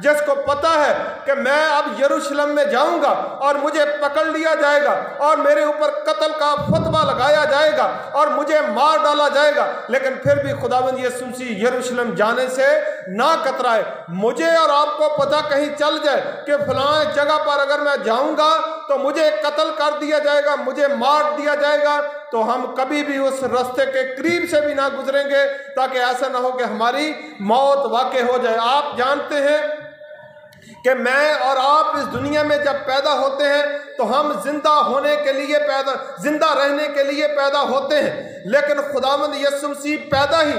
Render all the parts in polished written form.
جس کو پتہ ہے کہ میں اب یروشلم میں جاؤں گا اور مجھے پکڑ لیا جائے گا اور میرے اوپر قتل کا فتویٰ لگایا جائے گا اور مجھے مار ڈالا جائے گا، لیکن پھر بھی خداوند یسوع مسیح یروشلم جانے سے نہ کترائے۔ مجھے اور آپ کو پتہ کہیں چل جائے کہ فلاں جگہ پر اگر میں جاؤں گا تو مجھے قتل کر دیا جائے گا، مجھے مار دیا جائے گا، تو ہم کبھی بھی اس راستے کے قریب سے بھی نہ گزریں گے، تاکہ ایسا نہ ہو کہ ہماری موت واقع ہو جائے۔ آپ جانتے ہیں کہ میں اور آپ اس دنیا میں جب پیدا ہوتے ہیں تو ہم زندہ رہنے کے لیے پیدا ہوتے ہیں، لیکن خداوند یسوع مسیح پیدا ہی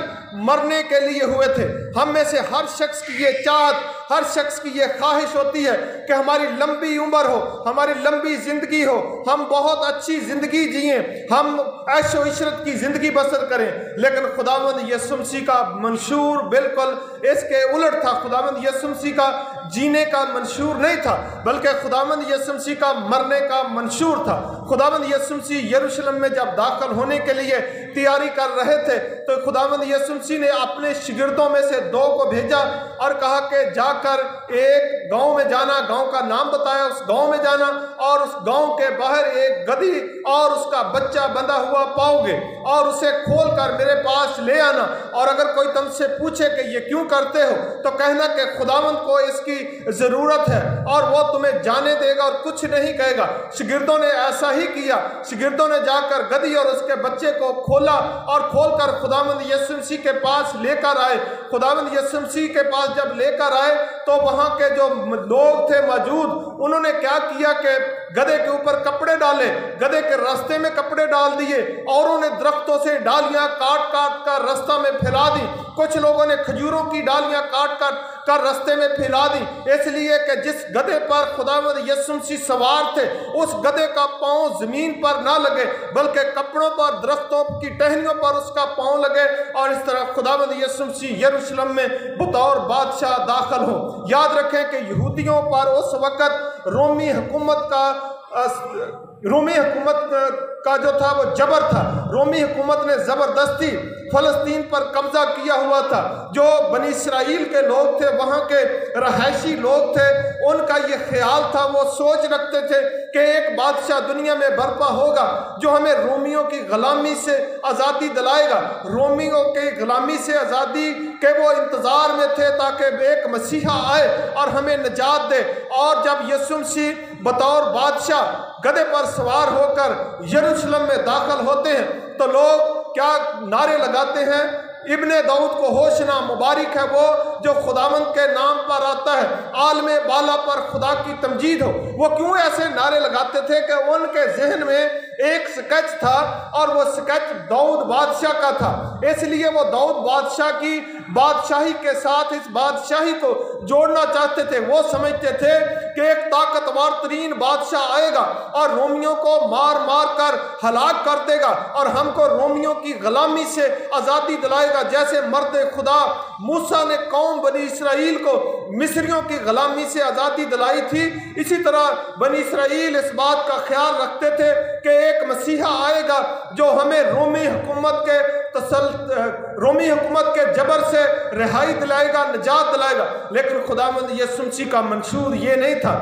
مرنے کے لیے ہوئے تھے۔ ہم میں سے ہر شخص کی یہ چاہت، ہر شخص کی یہ خواہش ہوتی ہے کہ ہماری لمبی عمر ہو، ہماری لمبی زندگی ہو، ہم بہت اچھی زندگی جئیں، ہم عیش و عشرت کی زندگی بسر کریں، لیکن خداوند یسوع مسیح کا منشور بالکل اس کے الٹ تھا۔ خداوند یسوع مسیح کا جینے کا منشور نہیں تھا، بلکہ خداوند یسوع مسیح کا مرنے کا منشور تھا۔ خداوند یسوع مسیح یروشلم میں جب داخل ہونے کے لیے تیاری کر رہے تھے تو خداوند یسوع مسیح نے اپنے شاگردوں میں سے 2 کو بھیجا اور کہا کہ جا کر ایک گاؤں میں جانا، گاؤں کا نام بتایا، اس گاؤں میں جانا اور اس گاؤں کے باہر ایک گدھی اور اس کا بچہ بندھا ہوا پاؤ گے اور اسے کھول کر میرے پاس لے آنا، اور اگر کوئی تم سے پوچھے کہ یہ کیوں کرتے ہو تو کہنا کہ خداوند کو اس کی ضرورت ہے اور وہ تمہیں جانے دے گا اور کچھ نہیں کہے گا۔ شاگردوں نے ایسا ہی کیا، شاگردوں نے جا کر گدھی اور اس کے بچے کو کھولا اور کھول کر خداوند یسوع مسیح کے پاس لے کر آئے۔ خداوند یسوع مسیح کے پاس جب لے کر آئے تو وہاں کے جو لوگ تھے موجود، انہوں نے کیا کیا کہ گدھے کے اوپر کپڑے ڈالے، گدھے کے راستے میں کپڑے ڈال دیے، اوروں نے درختوں سے ڈالیاں کاٹ کاٹ کر راستہ میں پھیلا دی، کچھ لوگوں نے کھجوروں کی ڈالیاں کاٹ کاٹ کر راستے میں پھیلا دی، اس لیے کہ جس گدھے پر خداوند یسوع مسیح سوار تھے اس گدھے کا پاؤں زمین پر نہ لگے بلکہ کپڑوں پر، درختوں کی ٹہنیوں پر اس کا پاؤں لگے، اور اس طرح خداوند یسوع مسیح یروشلم میں بطور بادشاہ داخل ہو۔ یاد رکھیں کہ یہودیوں پر اس وقت رومی حکومت کا جو تھا وہ جبر تھا۔ رومی حکومت نے زبردستی فلسطین پر قبضہ کیا ہوا تھا۔ جو بنی اسرائیل کے لوگ تھے، وہاں کے رہائشی لوگ تھے، ان کا یہ خیال تھا، وہ سوچ رکھتے تھے کہ ایک بادشاہ دنیا میں برپا ہوگا جو ہمیں رومیوں کی غلامی سے آزادی دلائے گا۔ رومیوں کی غلامی سے آزادی کے وہ انتظار میں تھے تاکہ ایک مسیحا آئے اور ہمیں نجات دے۔ اور جب یسوع مسیح بطور بادشاہ گدھے پر سوار ہو کر یروشلم میں داخل ہوتے ہیں تو لوگ کیا نعرے لگاتے ہیں؟ ابن داؤد کو ہوشنا، مبارک ہے وہ جو خداوند کے نام پر آتا ہے، عالم بالا پر خدا کی تمجید ہو۔ وہ کیوں ایسے نعرے لگاتے تھے کہ ان کے ذہن میں ایک سکیچ تھا اور وہ سکیچ داؤد بادشاہ کا تھا، اس لیے وہ داؤد بادشاہ کی بادشاہی کے ساتھ اس بادشاہی کو جوڑنا چاہتے تھے۔ وہ سمجھتے تھے کہ ایک طاقتور ترین بادشاہ آئے گا اور رومیوں کو مار مار کر ہلاک کر دے گا اور ہم کو رومیوں کی غلامی سے آزادی دلائے گا، جیسے مرد خدا موسیٰ نے قوم بنی اسرائیل کو مصریوں کی غلامی سے آزادی دلائی تھی، اسی طرح بنی اسرائیل اس بات کا خیال رکھتے تھے کہ ایک مسیحا آئے گا جو ہمیں رومی حکومت کے جبر سے رہائی دلائے گا، نجات دلائے گا۔ لیکن خداوند یسوع مسیح کا منشور یہ نہیں تھا۔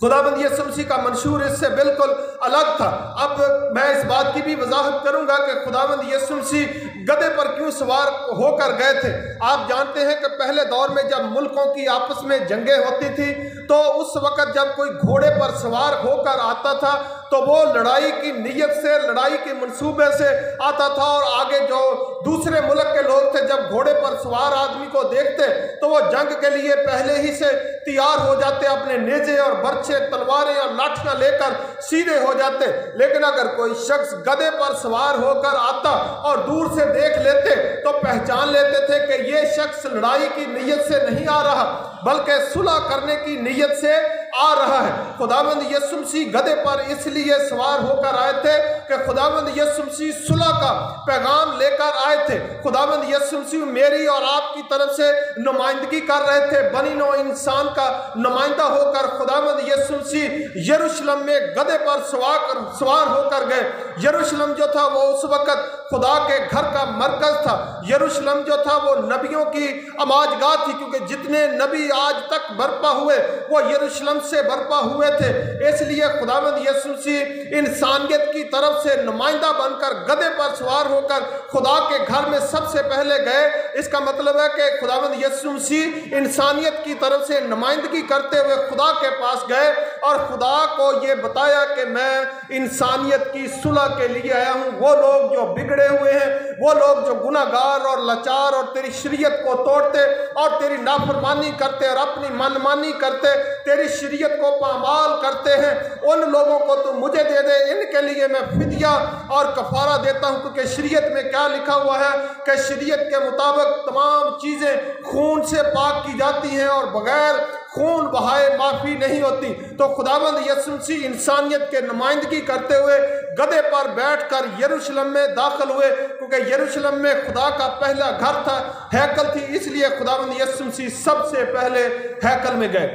خداوند یسوع مسیح کا منشور اس سے بالکل الگ تھا۔ اب میں اس بات کی بھی وضاحت کروں گا کہ خداوند یسوع مسیح گدھے پر کیوں سوار ہو کر گئے تھے۔ آپ جانتے ہیں کہ پہلے دور میں جب ملکوں کی آپس میں جنگیں ہوتی تھی تو اس وقت جب کوئی گھوڑے پر سوار ہو کر آتا تھا تو وہ لڑائی کی نیت سے، لڑائی کے منصوبے سے آتا تھا، اور آگے جو دوسرے ملک کے لوگ تھے جب گھوڑے پر سوار آدمی کو دیکھتے تو وہ جنگ کے لیے پہلے ہی سے تیار ہو جاتے، اپنے نیزے اور برچھے، تلواریں اور لاٹھیاں لے کر سیدھے ہو جاتے۔ لیکن اگر کوئی شخص گدھے پر سوار ہو کر آتا اور دور سے دیکھ لیتے تو پہچان لیتے تھے کہ یہ شخص لڑائی کی نیت سے نہیں آ رہا بلکہ صلح کرنے کی نیت سے آ رہا ہے۔ خداوند یسوع مسیح گدھے پر اس لیے سوار ہو کر آئے تھے کہ خداوند یسوع مسیح صلح کا پیغام لے کر آئے تھے۔ خداوند یسوع مسیح میری اور آپ کی طرف سے نمائندگی کر رہے تھے، بنی نوع انسان کا نمائندہ ہو کر خداوند یسوع مسیح یروشلم میں گدھے پر سوار ہو کر گئے۔ یروشلم جو تھا وہ اس وقت خدا کے گھر کا مرکز تھا۔ یروشلم جو تھا وہ نبیوں کی اماج گاہ تھی، کیونکہ جتنے نبی آج تک برپا ہوئے وہ یروشلم سے برپا ہوئے تھے۔ اس لیے خداوند یسوع مسیح انسانیت کی طرف سے نمائندہ بن کر گدھے پر سوار ہو کر خدا کے گھر میں سب سے پہلے گئے۔ اس کا مطلب ہے کہ خداوند یسوع مسیح انسانیت کی طرف سے نمائندگی کرتے ہوئے خدا کے پاس گئے اور خدا کو یہ بتایا کہ میں انسانیت کی صلح کے لیے آیا ہوں۔ وہ لوگ جو بگڑے ہوئے ہیں، وہ لوگ جو گناہ گار اور لاچار اور تیری شریعت کو توڑتے اور تیری نافرمانی کرتے اور اپنی منمانی کرتے، تیری شریعت کو پامال کرتے ہیں، ان لوگوں کو تو مجھے دے دے، ان کے لیے میں فدیہ اور کفارہ دیتا ہوں۔ کیونکہ شریعت میں کیا لکھا ہوا ہے کہ شریعت کے مطابق تمام چیزیں خون سے پاک کی جاتی ہیں اور بغیر خون بہائے معافی نہیں ہوتی۔ تو خداوند یسوع مسیح انسانیت کے نمائندگی کرتے ہوئے گدھے پر بیٹھ کر یروشلم میں داخل ہوئے، کیونکہ یروشلم میں خدا کا پہلا گھر تھا، ہیکل تھی، اس لیے خداوند یسوع مسیح سب سے پہلے ہیکل میں گئے۔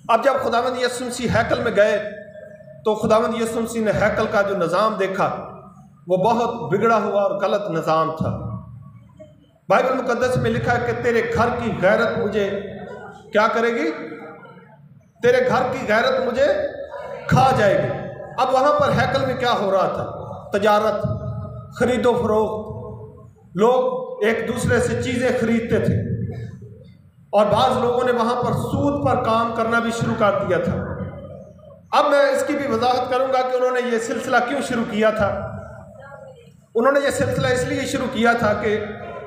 اب جب خداوند یسوع مسیح ہیکل میں گئے تو خداوند یسوع مسیح نے ہیکل کا جو نظام دیکھا وہ بہت بگڑا ہوا اور غلط نظام تھا۔ بائبل مقدس میں لکھا ہے کہ تیرے گھر کی غیرت مجھے کیا کرے گی؟ تیرے گھر کی غیرت مجھے کھا جائے گی۔ اب وہاں پر ہیکل میں کیا ہو رہا تھا؟ تجارت، خرید و فروخت، لوگ ایک دوسرے سے چیزیں خریدتے تھے اور بعض لوگوں نے وہاں پر سود پر کام کرنا بھی شروع کر دیا تھا۔ اب میں اس کی بھی وضاحت کروں گا کہ انہوں نے یہ سلسلہ کیوں شروع کیا تھا۔ انہوں نے یہ سلسلہ اس لیے شروع کیا تھا کہ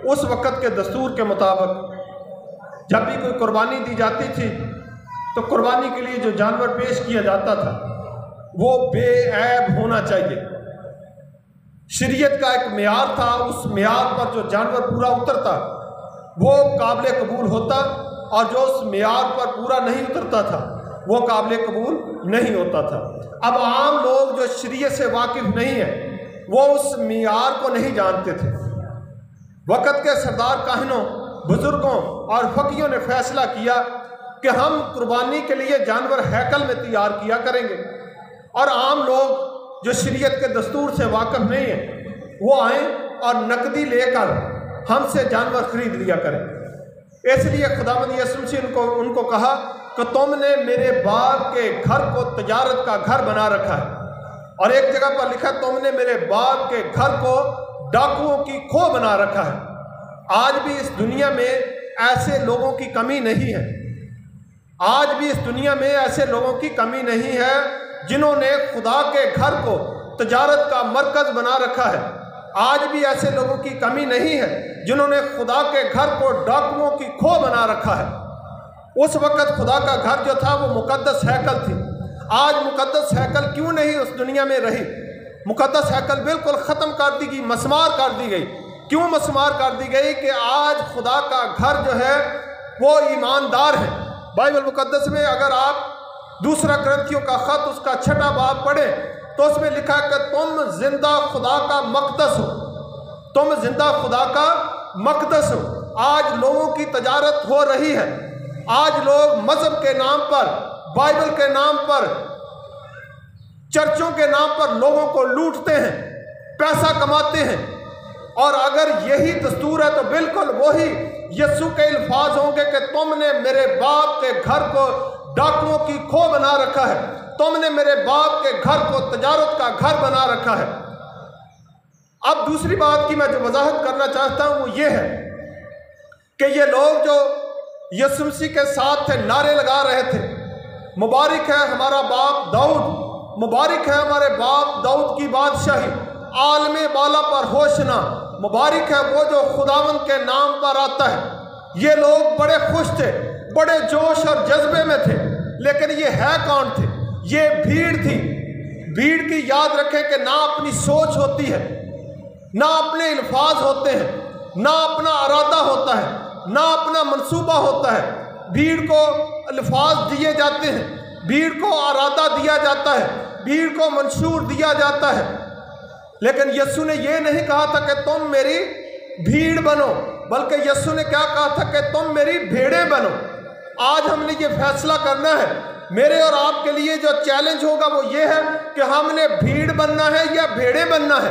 اس وقت کے دستور کے مطابق جب بھی کوئی قربانی دی جاتی تھی تو قربانی کے لیے جو جانور پیش کیا جاتا تھا وہ بے عیب ہونا چاہیے۔ شریعت کا ایک معیار تھا، اس معیار پر جو جانور پورا اترتا وہ قابل قبول ہوتا، اور جو اس معیار پر پورا نہیں اترتا تھا وہ قابل قبول نہیں ہوتا تھا۔ اب عام لوگ جو شریعت سے واقف نہیں ہیں وہ اس معیار کو نہیں جانتے تھے۔ وقت کے سردار کاہنوں، بزرگوں اور فقیوں نے فیصلہ کیا کہ ہم قربانی کے لیے جانور ہیکل میں تیار کیا کریں گے، اور عام لوگ جو شریعت کے دستور سے واقف نہیں ہیں وہ آئیں اور نقدی لے کر ہم سے جانور خرید لیا کریں۔ اس لیے خداوند یسوع مسیح ان کو کہا کہ تم نے میرے باپ کے گھر کو تجارت کا گھر بنا رکھا ہے، اور ایک جگہ پر لکھا تم نے میرے باپ کے گھر کو ڈاکوؤں کی کھو بنا رکھا ہے۔ آج بھی اس دنیا میں ایسے لوگوں کی کمی نہیں ہے، آج بھی اس دنیا میں ایسے لوگوں کی کمی نہیں ہے جنہوں نے خدا کے گھر کو تجارت کا مرکز بنا رکھا ہے۔ آج بھی ایسے لوگوں کی کمی نہیں ہے جنہوں نے خدا کے گھر کو ڈاکوؤں کی کھو بنا رکھا ہے۔ اس وقت خدا کا گھر جو تھا وہ مقدس ہیکل تھی۔ آج مقدس ہیکل کیوں نہیں اس دنیا میں رہی؟ مقدس ہیکل بالکل ختم کر دی گئی، مسمار کر دی گئی۔ کیوں مسمار کر دی گئی؟ کہ آج خدا کا گھر جو ہے وہ ایماندار ہے۔ بائبل مقدس میں اگر آپ دوسرا کرنتھیوں کا خط اس کا 6واں باب پڑھیں تو اس میں لکھا کہ تم زندہ خدا کا مقدس ہو، تم زندہ خدا کا مقدس ہو۔ آج لوگوں کی تجارت ہو رہی ہے، آج لوگ مذہب کے نام پر، بائبل کے نام پر، چرچوں کے نام پر لوگوں کو لوٹتے ہیں، پیسہ کماتے ہیں، اور اگر یہی دستور ہے تو بالکل وہی یسوع کے الفاظ ہوں گے کہ تم نے میرے باپ کے گھر کو ڈاکوؤں کی کھو بنا رکھا ہے، تم نے میرے باپ کے گھر کو تجارت کا گھر بنا رکھا ہے۔ اب دوسری بات کی میں جو وضاحت کرنا چاہتا ہوں وہ یہ ہے کہ یہ لوگ جو یسوع مسیح کے ساتھ تھے نعرے لگا رہے تھے، مبارک ہے ہمارا باپ داؤد، مبارک ہے ہمارے باپ داؤد کی بادشاہی، عالم بالا پر ہوشنا، مبارک ہے وہ جو خداوند کے نام پر آتا ہے۔ یہ لوگ بڑے خوش تھے، بڑے جوش اور جذبے میں تھے، لیکن یہ ہے کون تھے؟ یہ بھیڑ تھی۔ بھیڑ کی یاد رکھیں کہ نہ اپنی سوچ ہوتی ہے، نہ اپنے الفاظ ہوتے ہیں، نہ اپنا ارادہ ہوتا ہے، نہ اپنا منصوبہ ہوتا ہے۔ بھیڑ کو الفاظ دیے جاتے ہیں، بھیڑ کو ارادہ دیا جاتا ہے، بھیڑ کو منشور دیا جاتا ہے، لیکن یسوع نے یہ نہیں کہا تھا کہ تم میری بھیڑ بنو، بلکہ یسوع نے کیا کہا تھا کہ تم میری بھیڑیں بنو۔ آج ہم نے یہ فیصلہ کرنا ہے، میرے اور آپ کے لیے جو چیلنج ہوگا وہ یہ ہے کہ ہم نے بھیڑ بننا ہے یا بھیڑیں بننا ہے۔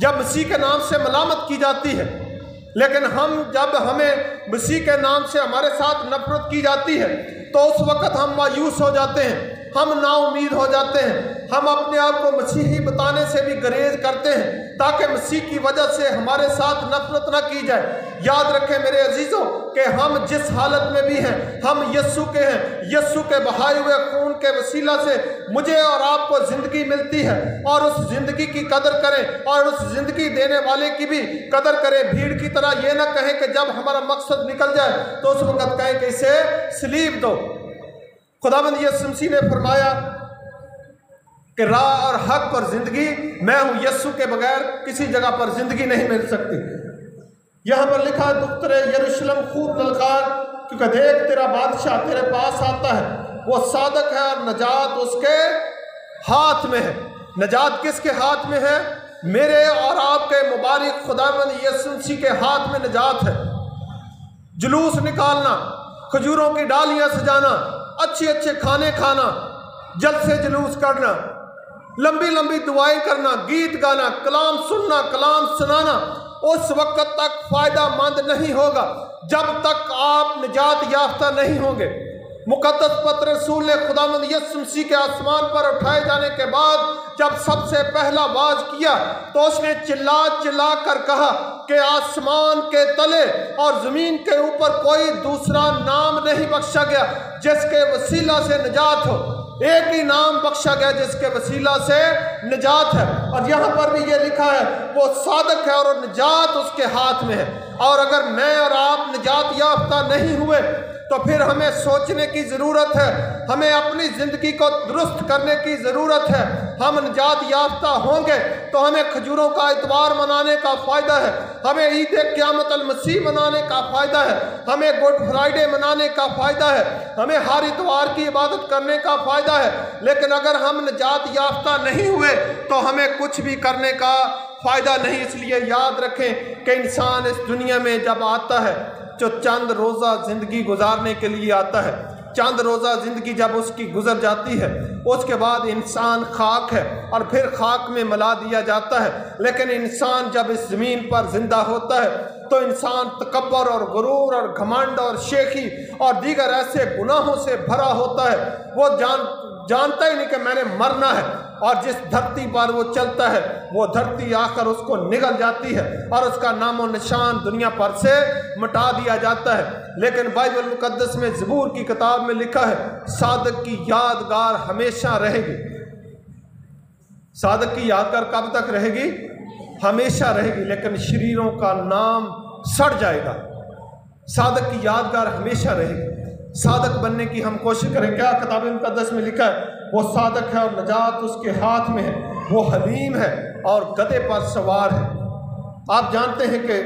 جب مسیح کے نام سے ملامت کی جاتی ہے، لیکن جب ہمیں مسیح کے نام سے ہمارے ساتھ نفرت کی جاتی ہے تو اس وقت ہم مایوس ہو جاتے ہیں، ہم نا امید ہو جاتے ہیں، ہم اپنے آپ کو مسیحی بتانے سے بھی گریز کرتے ہیں تاکہ مسیح کی وجہ سے ہمارے ساتھ نفرت نہ کی جائے۔ یاد رکھیں میرے عزیزوں کہ ہم جس حالت میں بھی ہیں ہم یسوع کے ہیں، یسوع کے بہائے ہوئے خون کے وسیلہ سے مجھے اور آپ کو زندگی ملتی ہے، اور اس زندگی کی قدر کریں اور اس زندگی دینے والے کی بھی قدر کریں۔ بھیڑ کی طرح یہ نہ کہیں کہ جب ہمارا مقصد نکل جائے تو اس وقت کہیں کہ اسے سلیب دو۔ خداوند یسوع مسیح نے فرمایا کہ راہ اور حق اور زندگی میں ہوں، یسوع کے بغیر کسی جگہ پر زندگی نہیں مل سکتی۔ یہاں پر لکھا ہے دختر یروشلم خوب للکار، کیونکہ دیکھ تیرا بادشاہ تیرے پاس آتا ہے، وہ صادق ہے اور نجات اس کے ہاتھ میں ہے۔ نجات کس کے ہاتھ میں ہے؟ میرے اور آپ کے مبارک خداوند یسوع مسیح کے ہاتھ میں نجات ہے۔ جلوس نکالنا، کھجوروں کی ڈالیاں سجانا، اچھے اچھے کھانے کھانا، جلسے جلوس کرنا، لمبی لمبی دعائیں کرنا، گیت گانا، کلام سننا، کلام سنانا اس وقت تک فائدہ مند نہیں ہوگا جب تک آپ نجات یافتہ نہیں ہوں گے۔ مقدس پتر رسول نے خداوند یسوع مسیح کے آسمان پر اٹھائے جانے کے بعد جب سب سے پہلا واعظ کیا تو اس نے چلا چلا کر کہا کہ آسمان کے تلے اور زمین کے اوپر کوئی دوسرا نام نہیں بخشا گیا جس کے وسیلہ سے نجات ہو۔ ایک ہی نام بخشا گیا جس کے وسیلہ سے نجات ہے۔ اور یہاں پر بھی یہ لکھا ہے وہ صادق ہے اور نجات اس کے ہاتھ میں ہے۔ اور اگر میں اور آپ نجات یافتہ نہیں ہوئے تو پھر ہمیں سوچنے کی ضرورت ہے، ہمیں اپنی زندگی کو درست کرنے کی ضرورت ہے۔ ہم نجات یافتہ ہوں گے تو ہمیں کھجوروں کا اتوار منانے کا فائدہ ہے، ہمیں عید قیامت المسیح منانے کا فائدہ ہے، ہمیں گڈ فرائیڈے منانے کا فائدہ ہے، ہمیں ہر اتوار کی عبادت کرنے کا فائدہ ہے۔ لیکن اگر ہم نجات یافتہ نہیں ہوئے تو ہمیں کچھ بھی کرنے کا فائدہ نہیں۔ اس لیے یاد رکھیں کہ انسان اس دنیا میں جب آتا ہے جو چند روزہ زندگی گزارنے کے لیے آتا ہے، چند روزہ زندگی جب اس کی گزر جاتی ہے اس کے بعد انسان خاک ہے اور پھر خاک میں ملا دیا جاتا ہے۔ لیکن انسان جب اس زمین پر زندہ ہوتا ہے تو انسان تکبر اور غرور اور گھمنڈ اور شیخی اور دیگر ایسے گناہوں سے بھرا ہوتا ہے، وہ جانتا ہی نہیں کہ میں نے مرنا ہے، اور جس دھرتی پر وہ چلتا ہے وہ دھرتی آخر اس کو نگل جاتی ہے اور اس کا نام و نشان دنیا پر سے مٹا دیا جاتا ہے۔ لیکن بائبل مقدس میں زبور کی کتاب میں لکھا ہے صادق کی یادگار ہمیشہ رہے گی۔ صادق کی یادگار کب تک رہے گی؟ ہمیشہ رہے گی، لیکن شریروں کا نام سڑ جائے گا۔ صادق کی یادگار ہمیشہ رہے گی۔ صادق بننے کی ہم کوشش کریں۔ کیا کتاب مقدس میں لکھا ہے وہ صادق ہے اور نجات اس کے ہاتھ میں ہے، وہ حلیم ہے اور گدھے پر سوار ہے۔ آپ جانتے ہیں کہ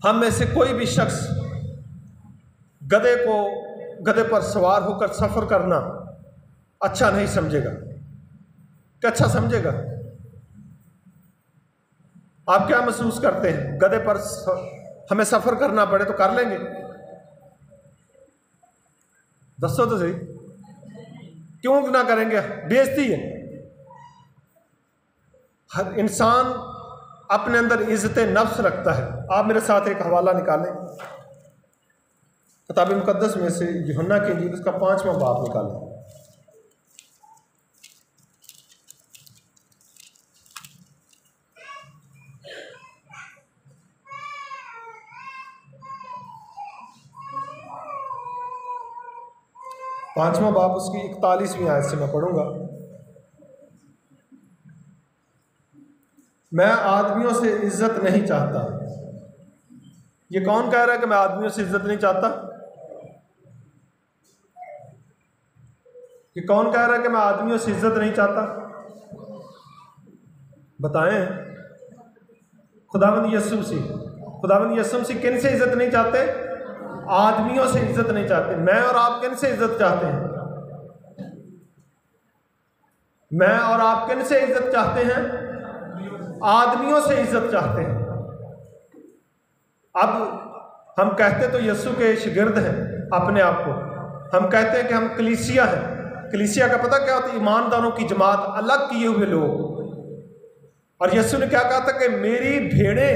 ہم میں سے کوئی بھی شخص گدھے پر سوار ہو کر سفر کرنا اچھا نہیں سمجھے گا۔ کہ اچھا سمجھے گا؟ آپ کیا محسوس کرتے ہیں؟ گدھے پر ہمیں سفر کرنا پڑے تو کر لیں گے؟ دسو تو صحیح، کیوں نہ کریں گے؟ بےعزتی ہے۔ ہر انسان اپنے اندر عزت نفس رکھتا ہے۔ آپ میرے ساتھ ایک حوالہ نکالیں کتاب مقدس میں سے، یوحنا کی انجیل اس کا 5واں باب نکالیں۔ پانچواں باب اس کی 41ویں آیت سے میں پڑھوں گا۔ میں آدمیوں سے عزت نہیں چاہتا۔ یہ کون کہہ رہا ہے کہ میں آدمیوں سے عزت نہیں چاہتا؟ یہ کون کہہ رہا ہے کہ میں آدمیوں سے عزت نہیں چاہتا؟ بتائیں۔ خداوند یسوع مسیح۔ خداوند یسوع مسیح کن سے عزت نہیں چاہتے؟ آدمیوں سے عزت نہیں چاہتے۔ میں اور آپ کن سے عزت چاہتے ہیں؟ میں اور آپ کن سے عزت چاہتے ہیں؟ آدمیوں سے عزت چاہتے ہیں۔ اب ہم کہتے تو یسوع کے شاگرد ہیں اپنے آپ کو، ہم کہتے ہیں کہ ہم کلیسیا ہیں۔ کلیسیا کا پتہ کیا ہوتا ہے؟ ایمانداروں کی جماعت، الگ کیے ہوئے لوگ۔ اور یسوع نے کیا کہا تھا کہ میری بھیڑیں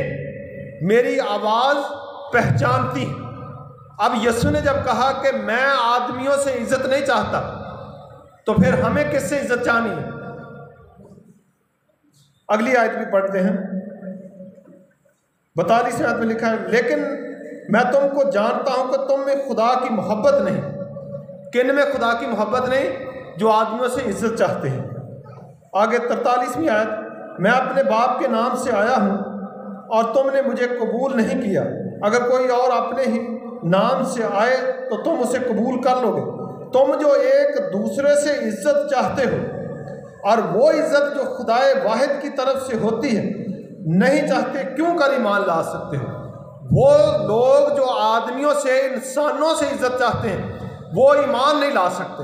میری آواز پہچانتی ہیں۔ اب یسوع نے جب کہا کہ میں آدمیوں سے عزت نہیں چاہتا، تو پھر ہمیں کس سے عزت چاہنی ہے؟ اگلی آیت بھی پڑھتے ہیں، 42 آیت میں لکھا ہے، لیکن میں تم کو جانتا ہوں کہ تم میں خدا کی محبت نہیں۔ کن میں خدا کی محبت نہیں؟ جو آدمیوں سے عزت چاہتے ہیں۔ آگے 43ویں آیت، میں اپنے باپ کے نام سے آیا ہوں اور تم نے مجھے قبول نہیں کیا، اگر کوئی اور اپنے ہی نام سے آئے تو تم اسے قبول کر لو گے۔ تم جو ایک دوسرے سے عزت چاہتے ہو اور وہ عزت جو خدائے واحد کی طرف سے ہوتی ہے نہیں چاہتے، کیوں کر ایمان لا سکتے ہو؟ وہ لوگ جو آدمیوں سے انسانوں سے عزت چاہتے ہیں وہ ایمان نہیں لا سکتے۔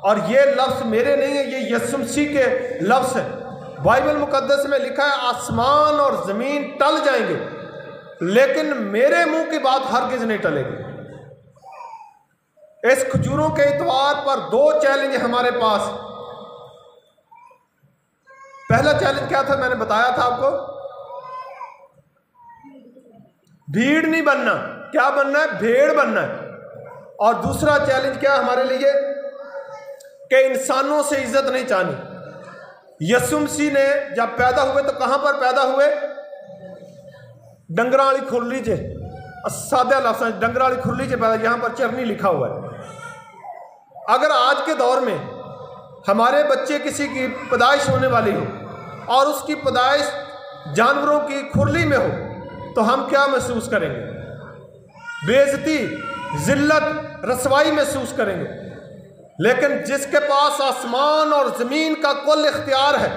اور یہ لفظ میرے نہیں ہیں، یہ یسوع مسیح کے لفظ ہیں۔ بائبل مقدس میں لکھا ہے آسمان اور زمین ٹل جائیں گے لیکن میرے منہ کی بات ہرگز نہیں ٹلے گی۔ اس کھجوروں کے اتوار پر 2 چیلنج ہمارے پاس۔ پہلا چیلنج کیا تھا؟ میں نے بتایا تھا آپ کو، بھیڑ نہیں بننا۔ کیا بننا ہے؟ بھیڑ بننا ہے۔ اور دوسرا چیلنج کیا ہمارے لیے؟ کہ انسانوں سے عزت نہیں چاہنی۔ یسوع مسیح نے جب پیدا ہوئے تو کہاں پر پیدا ہوئے؟ ڈنگراں والی کھرلی چ، سادہ لفظ ڈنگراں والی کھرلی چ پیدا، یہاں پر چرنی لکھا ہوا ہے۔ اگر آج کے دور میں ہمارے بچے کسی کی پیدائش ہونے والی ہو اور اس کی پیدائش جانوروں کی کھرلی میں ہو تو ہم کیا محسوس کریں گے؟ بے عزتی، ذلت، رسوائی محسوس کریں گے۔ لیکن جس کے پاس آسمان اور زمین کا کل اختیار ہے،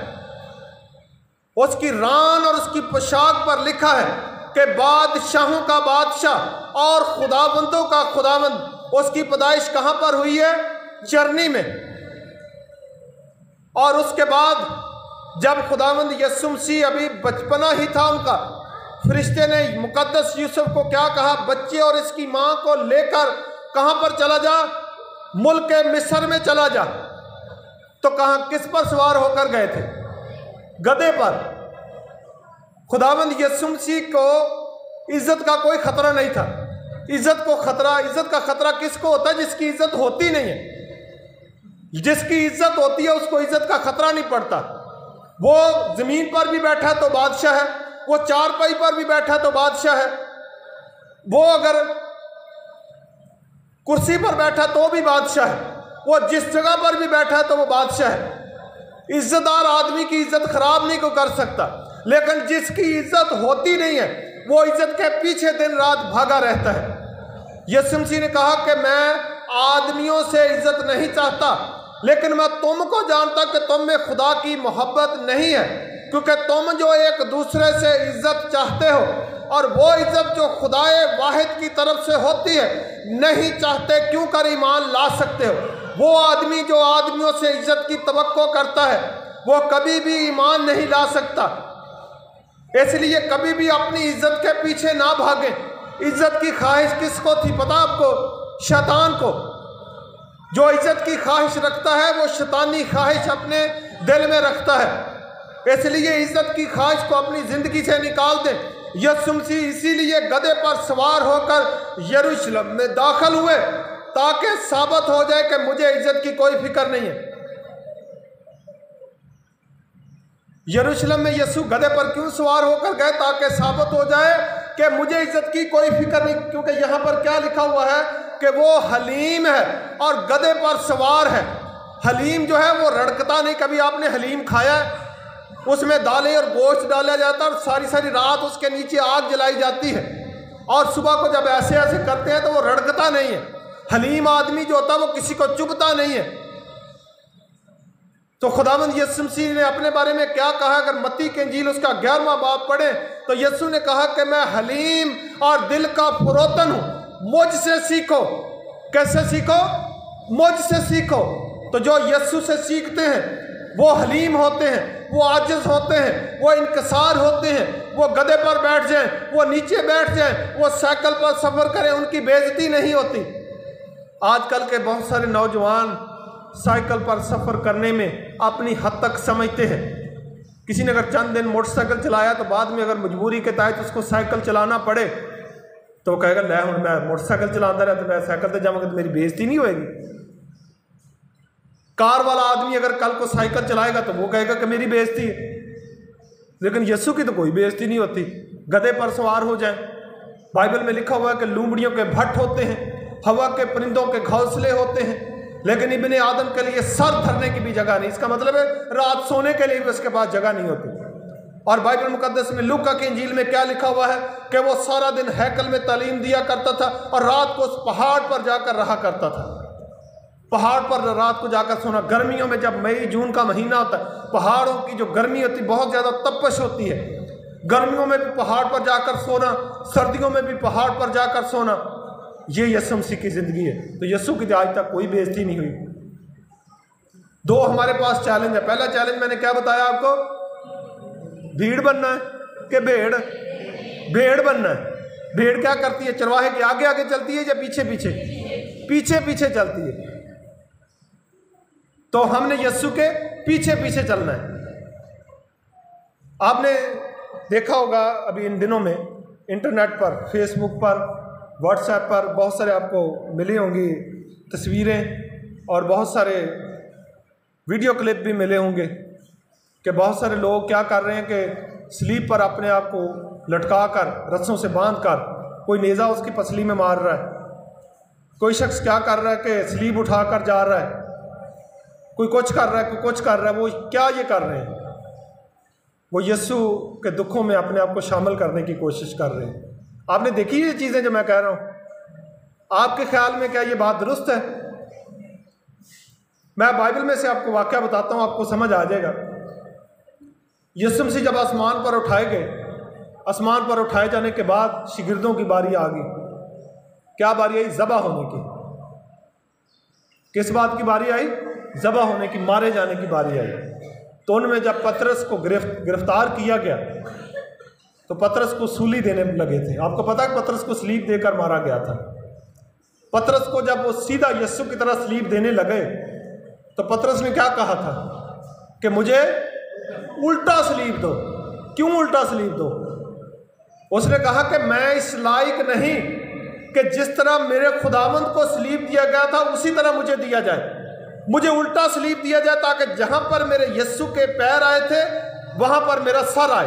اس کی ران اور اس کی پوشاک پر لکھا ہے کہ بادشاہوں کا بادشاہ اور خداوندوں کا خداوند، اس کی پیدائش کہاں پر ہوئی ہے؟ چرنی میں۔ اور اس کے بعد جب خداوند یسوع مسیح ابھی بچپنا ہی تھا ان کا، فرشتے نے مقدس یوسف کو کیا کہا؟ بچے اور اس کی ماں کو لے کر کہاں پر چلا جا؟ ملک مصر میں چلا جا۔ تو کہاں کس پر سوار ہو کر گئے تھے؟ گدھے پر۔ خداوند یسوع مسیح کو عزت کا کوئی خطرہ نہیں تھا۔ عزت کا خطرہ کس کو ہوتا ہے؟ جس کی عزت ہوتی نہیں ہے۔ جس کی عزت ہوتی ہے اس کو عزت کا خطرہ نہیں پڑتا۔ وہ زمین پر بھی بیٹھا تو بادشاہ ہے، وہ چارپائی پر بھی بیٹھا تو بادشاہ ہے، وہ اگر کرسی پر بیٹھا تو بھی بادشاہ ہے، وہ جس جگہ پر بھی بیٹھا تو وہ بادشاہ ہے۔ عزت دار آدمی کی عزت خراب نہیں کو کر سکتا، لیکن جس کی عزت ہوتی نہیں ہے وہ عزت کے پیچھے دن رات بھاگا رہتا ہے۔ یسوع مسیح نے کہا کہ میں آدمیوں سے عزت نہیں چاہتا، لیکن میں تم کو جانتا کہ تم میں خدا کی محبت نہیں ہے، کیونکہ تم جو ایک دوسرے سے عزت چاہتے ہو اور وہ عزت جو خدائے واحد کی طرف سے ہوتی ہے نہیں چاہتے، کیوں کر ایمان لا سکتے ہو؟ وہ آدمی جو آدمیوں سے عزت کی توقع کرتا ہے وہ کبھی بھی ایمان نہیں لا سکتا۔ اس لیے کبھی بھی اپنی عزت کے پیچھے نہ بھاگیں۔ عزت کی خواہش کس کو تھی پتہ آپ کو؟ شیطان کو۔ جو عزت کی خواہش رکھتا ہے وہ شیطانی خواہش اپنے دل میں رکھتا ہے۔ اس لیے عزت کی خواہش کو اپنی زندگی سے نکال دیں۔ یسوع مسیح اسی لیے گدھے پر سوار ہو کر یروشلم میں داخل ہوئے تاکہ ثابت ہو جائے کہ مجھے عزت کی کوئی فکر نہیں ہے۔ یروشلم میں یسوع گدھے پر کیوں سوار ہو کر گئے؟ تاکہ ثابت ہو جائے کہ مجھے عزت کی کوئی فکر نہیں، کیونکہ یہاں پر کیا لکھا ہوا ہے کہ وہ حلیم ہے اور گدھے پر سوار ہے۔ حلیم جو ہے وہ رڑکتا نہیں۔ کبھی آپ نے حلیم کھایا ہے؟ اس میں دالیں اور گوشت ڈالا جاتا ہے اور ساری ساری رات اس کے نیچے آگ جلائی جاتی ہے، اور صبح کو جب ایسے ایسے کرتے ہیں تو وہ رڑکتا نہیں ہے۔ حلیم آدمی جو ہوتا ہے وہ کسی کو چبھتا نہیں ہے۔ تو خداوند یسوع مسیح نے اپنے بارے میں کیا کہا؟ اگر متی کی انجیل اس کا 11واں باب پڑھیں تو یسوع نے کہا کہ میں حلیم اور دل کا فروتن ہوں، مجھ سے سیکھو۔ کیسے سیکھو؟ مجھ سے سیکھو۔ تو جو یسوع سے سیکھتے ہیں وہ حلیم ہوتے ہیں، وہ عاجز ہوتے ہیں، وہ انکسار ہوتے ہیں۔ وہ گدھے پر بیٹھ جائیں، وہ نیچے بیٹھ جائیں، وہ سائیکل پر سفر کریں، ان کی بے عزتی نہیں ہوتی۔ آج کل کے بہت سارے نوجوان سائیکل پر سفر کرنے میں اپنی حد تک سمجھتے ہیں کسی نے اگر چند دن موٹر سائیکل چلایا تو بعد میں اگر مجبوری کے تحت اس کو سائیکل چلانا پڑے تو وہ کہے گا لے ہوں میں موٹر سائیکل چلاتا رہا تو میں سائیکل تے جاؤں گا تو میری بےزتی نہیں ہوئے گی۔ کار والا آدمی اگر کل کو سائیکل چلائے گا تو وہ کہے گا کہ میری بےزتی ہے، لیکن یسوع کی تو کوئی بےزتی نہیں ہوتی۔ گدھے پر سوار ہو جائیں، بائبل میں لکھا ہوا ہے کہ لومڑیوں کے بھٹ ہوتے ہیں، ہوا کے پرندوں کے گھونسلے ہوتے ہیں، لیکن ابن آدم کے لیے سر دھرنے کی بھی جگہ نہیں۔ اس کا مطلب ہے رات سونے کے لیے بھی اس کے پاس جگہ نہیں ہوتی۔ اور بائبل مقدس میں لوکا کی انجیل میں کیا لکھا ہوا ہے کہ وہ سارا دن ہیکل میں تعلیم دیا کرتا تھا اور رات کو اس پہاڑ پر جا کر رہا کرتا تھا۔ پہاڑ پر رات کو جا کر سونا، گرمیوں میں جب مئی جون کا مہینہ ہوتا ہے، پہاڑوں کی جو گرمی ہوتی ہے بہت زیادہ تپش ہوتی ہے، گرمیوں میں بھی پہاڑ پر جا کر سونا، سردیوں میں بھی پہاڑ پر جا کر سونا، یہ یسوع مسیح کی زندگی ہے۔ تو یسوع کی آج تک کوئی بےزتی نہیں ہوئی۔ دو ہمارے پاس چیلنج ہے۔ پہلا چیلنج میں نے کیا بتایا آپ کو؟ بھیڑ بننا ہے کہ بھیڑ؟ بھیڑ بننا ہے۔ بھیڑ کیا کرتی ہے؟ چرواہے کے آگے آگے چلتی ہے یا پیچھے پیچھے؟ پیچھے پیچھے چلتی ہے۔ تو ہم نے یسوع کے پیچھے پیچھے چلنا ہے۔ آپ نے دیکھا ہوگا ابھی ان دنوں میں انٹرنیٹ پر، فیس بک پر، واٹس ایپ پر بہت سارے آپ کو ملی ہوں گی تصویریں اور بہت سارے ویڈیو کلپ بھی ملے ہوں گے کہ بہت سارے لوگ کیا کر رہے ہیں کہ سلیپ پر اپنے آپ کو لٹکا کر، رسوں سے باندھ کر، کوئی نیزہ اس کی پسلی میں مار رہا ہے، کوئی شخص کیا کر رہا ہے کہ سلیپ اٹھا کر جا رہا ہے، کوئی کچھ کر رہا ہے، کوئی کچھ کر رہا ہے۔ وہ کیا یہ کر رہے ہیں؟ وہ یسوع کے دکھوں میں اپنے آپ کو شامل کرنے کی کوشش کر رہے ہیں۔ آپ نے دیکھی یہ چیزیں جو میں کہہ رہا ہوں؟ آپ کے خیال میں کیا یہ بات درست ہے؟ میں بائبل میں سے آپ کو واقعہ بتاتا ہوں، آپ کو سمجھ آ جائے گا۔ یسوع مسیح جب آسمان پر اٹھائے گئے، آسمان پر اٹھائے جانے کے بعد شاگردوں کی باری آ گئی۔ کیا باری آئی؟ ذبح ہونے کی۔ کس بات کی باری آئی؟ ذبح ہونے کی، مارے جانے کی باری آئی۔ تو ان میں جب پترس کو گرفتار کیا گیا تو پترس کو سولی دینے لگے تھے۔ آپ کو پتا ہے پترس کو سلیب دے کر مارا گیا تھا۔ پترس کو جب وہ سیدھا یسوع کی طرح سلیب دینے لگے تو پترس نے کیا کہا تھا کہ مجھے الٹا سلیب دو۔ کیوں الٹا سلیب دو؟ اس نے کہا کہ میں اس لائق نہیں کہ جس طرح میرے خداوند کو سلیب دیا گیا تھا اسی طرح مجھے دیا جائے، مجھے الٹا سلیب دیا جائے تاکہ جہاں پر میرے یسوع کے پیر آئے تھے وہاں پر میرا سر آئے۔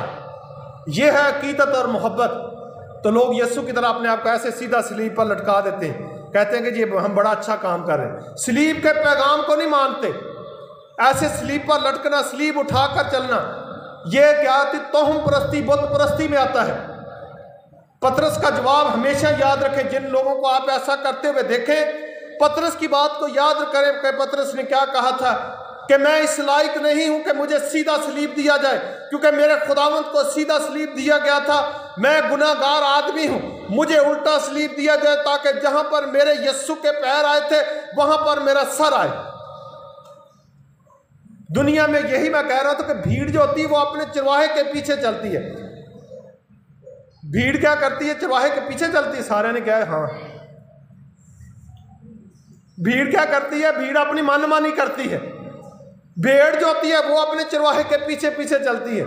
یہ ہے عقیدت اور محبت۔ تو لوگ یسوع کی طرح اپنے آپ کو ایسے سیدھا سلیب پر لٹکا دیتے ہیں، کہتے ہیں کہ جی ہم بڑا اچھا کام کر رہے ہیں، سلیب کے پیغام کو نہیں مانتے۔ ایسے سلیب پر لٹکنا، سلیب اٹھا کر چلنا، یہ کیا آتی؟ توہم پرستی، بت پرستی میں آتا ہے۔ پترس کا جواب ہمیشہ یاد رکھیں۔ جن لوگوں کو آپ ایسا کرتے ہوئے دیکھیں، پترس کی بات کو یاد کریں کہ پترس نے کیا کہا تھا کہ میں اس لائق نہیں ہوں کہ مجھے سیدھا سلیب دیا جائے، کیونکہ میرے خداوند کو سیدھا سلیب دیا گیا تھا، میں گناہ گار آدمی ہوں، مجھے الٹا سلیب دیا جائے تاکہ جہاں پر میرے یسوع کے پیر آئے تھے وہاں پر میرا سر آئے۔ دنیا میں یہی میں کہہ رہا تھا کہ بھیڑ جو ہوتی ہے وہ اپنے چرواہے کے پیچھے چلتی ہے۔ بھیڑ کیا کرتی ہے؟ چرواہے کے پیچھے چلتی ہے۔ سارے نے کہا ہاں۔ بھیڑ کیا کرتی ہے؟ بھیڑ اپنی من مانی کرتی ہے۔ بھیڑ جو ہوتی ہے وہ اپنے چرواہے کے پیچھے پیچھے چلتی ہے۔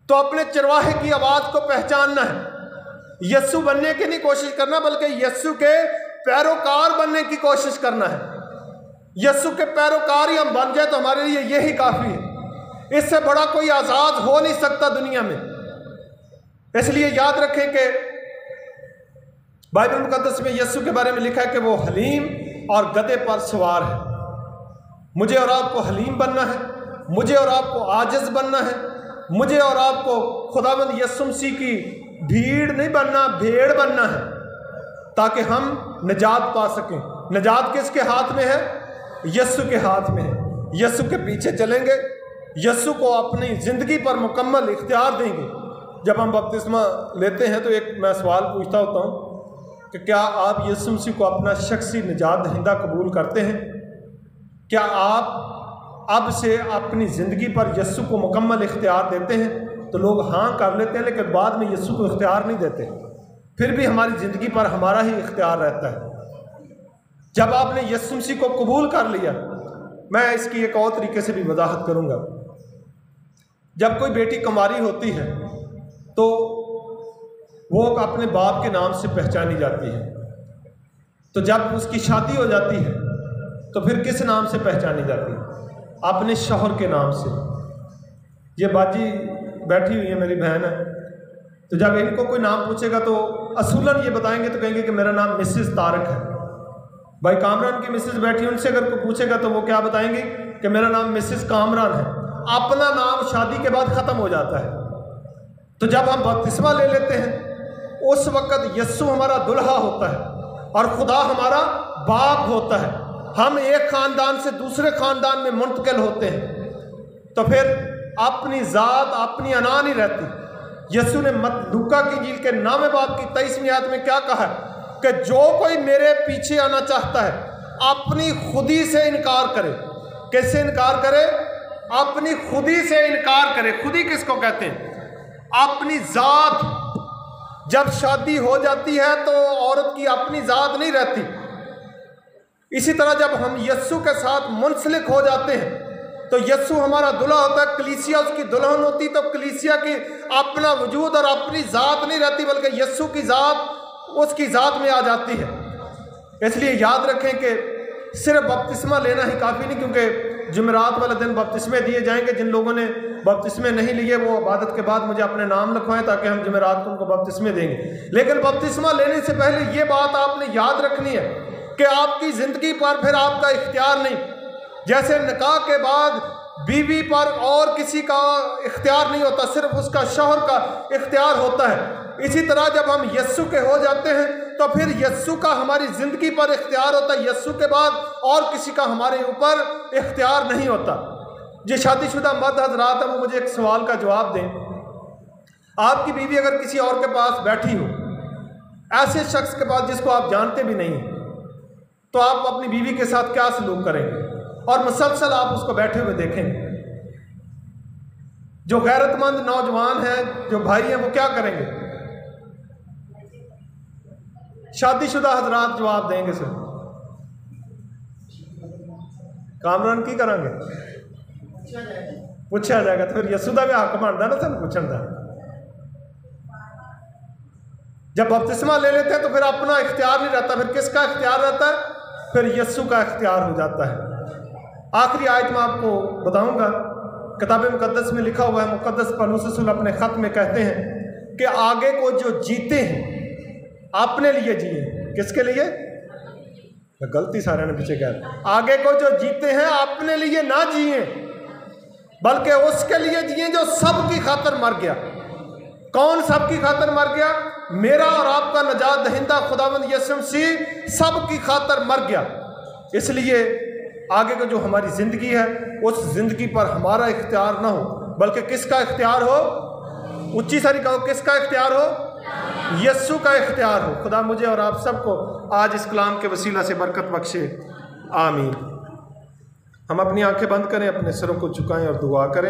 تو اپنے چرواہے کی آواز کو پہچاننا ہے، یسوع بننے کی نہیں کوشش کرنا بلکہ یسوع کے پیروکار بننے کی کوشش کرنا ہے۔ یسوع کے پیروکار ہی ہم بن جائے تو ہمارے لیے یہی کافی ہے۔ اس سے بڑا کوئی آزاد ہو نہیں سکتا دنیا میں۔ اس لیے یاد رکھیں کہ بائبل مقدس میں یسوع کے بارے میں لکھا ہے کہ وہ حلیم اور گدھے پر سوار ہے۔ مجھے اور آپ کو حلیم بننا ہے، مجھے اور آپ کو عاجز بننا ہے، مجھے اور آپ کو خداوند یسوع مسیح کی بھیڑ نہیں بننا، بھیڑ بننا ہے تاکہ ہم نجات پا سکیں۔ نجات کس کے ہاتھ میں ہے؟ یسوع کے ہاتھ میں ہے۔ یسوع کے پیچھے چلیں گے، یسوع کو اپنی زندگی پر مکمل اختیار دیں گے۔ جب ہم بپتسمہ لیتے ہیں تو ایک میں سوال پوچھتا ہوتا ہوں کہ کیا آپ یسوع مسیح کو اپنا شخصی نجات دہندہ قبول کرتے ہیں؟ کیا آپ اب سے اپنی زندگی پر یسوع کو مکمل اختیار دیتے ہیں؟ تو لوگ ہاں کر لیتے ہیں لیکن بعد میں یسوع کو اختیار نہیں دیتے، پھر بھی ہماری زندگی پر ہمارا ہی اختیار رہتا ہے۔ جب آپ نے یسوع مسیح کو قبول کر لیا، میں اس کی ایک اور طریقے سے بھی وضاحت کروں گا۔ جب کوئی بیٹی کنواری ہوتی ہے تو وہ اپنے باپ کے نام سے پہچانی جاتی ہے، تو جب اس کی شادی ہو جاتی ہے تو پھر کس نام سے پہچانی جاتی ہے؟ اپنے شوہر کے نام سے۔ یہ باجی بیٹھی ہوئی ہے، میری بہن ہے، تو جب ان کو کوئی نام پوچھے گا تو اصولاً یہ بتائیں گے تو کہیں گے کہ میرا نام مسز طارق ہے۔ بھائی کامران کی مسز بیٹھی، ان سے اگر کوئی پوچھے گا تو وہ کیا بتائیں گے کہ میرا نام مسز کامران ہے۔ اپنا نام شادی کے بعد ختم ہو جاتا ہے۔ تو جب ہم بپتسمہ لے لیتے ہیں اس وقت یسوع ہمارا دلہا ہوتا ہے اور خدا ہمارا باپ ہوتا ہے، ہم ایک خاندان سے دوسرے خاندان میں منتقل ہوتے ہیں، تو پھر اپنی ذات اپنی انا نہیں رہتی۔ یسوع نے لوکا کی انجیل کے 9 باب کی 23ویں آیت میں کیا کہا ہے کہ جو کوئی میرے پیچھے آنا چاہتا ہے اپنی خودی سے انکار کرے۔ کس سے انکار کرے؟ اپنی خودی سے انکار کرے۔ خودی کس کو کہتے ہیں؟ اپنی ذات۔ جب شادی ہو جاتی ہے تو عورت کی اپنی ذات نہیں رہتی۔ اسی طرح جب ہم یسوع کے ساتھ منسلک ہو جاتے ہیں تو یسوع ہمارا دلہا ہوتا ہے، کلیسیا اس کی دلہن ہوتی، تو کلیسیا کی اپنا وجود اور اپنی ذات نہیں رہتی بلکہ یسوع کی ذات اس کی ذات میں آ جاتی ہے۔ اس لیے یاد رکھیں کہ صرف بپتسمہ لینا ہی کافی نہیں، کیونکہ جمعرات والے دن بپتسمے دیے جائیں گے۔ جن لوگوں نے بپتسمے نہیں لیے وہ عبادت کے بعد مجھے اپنے نام لکھوائیں تاکہ ہم جمعرات کو ان کو بپتسمے دیں گے۔ لیکن بپتسمہ لینے سے پہلے یہ بات آپ نے یاد رکھنی ہے کہ آپ کی زندگی پر پھر آپ کا اختیار نہیں۔ جیسے نکاح کے بعد بیوی پر اور کسی کا اختیار نہیں ہوتا، صرف اس کا شوہر کا اختیار ہوتا ہے، اسی طرح جب ہم یسوع کے ہو جاتے ہیں تو پھر یسوع کا ہماری زندگی پر اختیار ہوتا ہے۔ یسوع کے بعد اور کسی کا ہمارے اوپر اختیار نہیں ہوتا۔ جو شادی شدہ مرد حضرات ہیں وہ مجھے ایک سوال کا جواب دیں۔ آپ کی بیوی اگر کسی اور کے پاس بیٹھی ہو، ایسے شخص کے پاس جس کو آپ جانتے بھی نہیں، تو آپ اپنی بیوی کے ساتھ کیا سلوک کریں گے؟ اور مسلسل آپ اس کو بیٹھے ہوئے دیکھیں گے۔ جو غیرت مند نوجوان ہیں، جو بھائی ہیں، وہ کیا کریں گے؟ شادی شدہ حضرات جواب دیں گے سر۔ کامران کی کریں گے؟ پوچھا جائے گا تو پھر یسوع دا بھی حق بنتا ہے نا سن پوچھن دا۔ جب بپتسمہ لے لیتے ہیں تو پھر اپنا اختیار نہیں رہتا، پھر کس کا اختیار رہتا ہے؟ پھر یسوع کا اختیار ہو جاتا ہے۔ آخری آیت میں آپ کو بتاؤں گا، کتاب مقدس میں لکھا ہوا ہے، مقدس پولس رسول اپنے خط میں کہتے ہیں کہ آگے کو جو جیتے ہیں اپنے لیے جیئیں۔ کس کے لیے؟ غلطی سارے نے پیچھے کہا، آگے کو جو جیتے ہیں اپنے لیے نہ جیئیں بلکہ اس کے لیے جیئیں جو سب کی خاطر مر گیا۔ کون سب کی خاطر مر گیا؟ میرا اور آپ کا نجات دہندہ خداوند یسوع مسیح سب کی خاطر مر گیا۔ اس لیے آگے کو جو ہماری زندگی ہے اس زندگی پر ہمارا اختیار نہ ہو بلکہ کس کا اختیار ہو؟ اونچی ساری کہو، کس کا اختیار ہو؟ یسوع کا اختیار ہو۔ خدا مجھے اور آپ سب کو آج اس کلام کے وسیلہ سے برکت بخشے، آمین۔ ہم اپنی آنکھیں بند کریں، اپنے سروں کو جھکائیں اور دعا کریں۔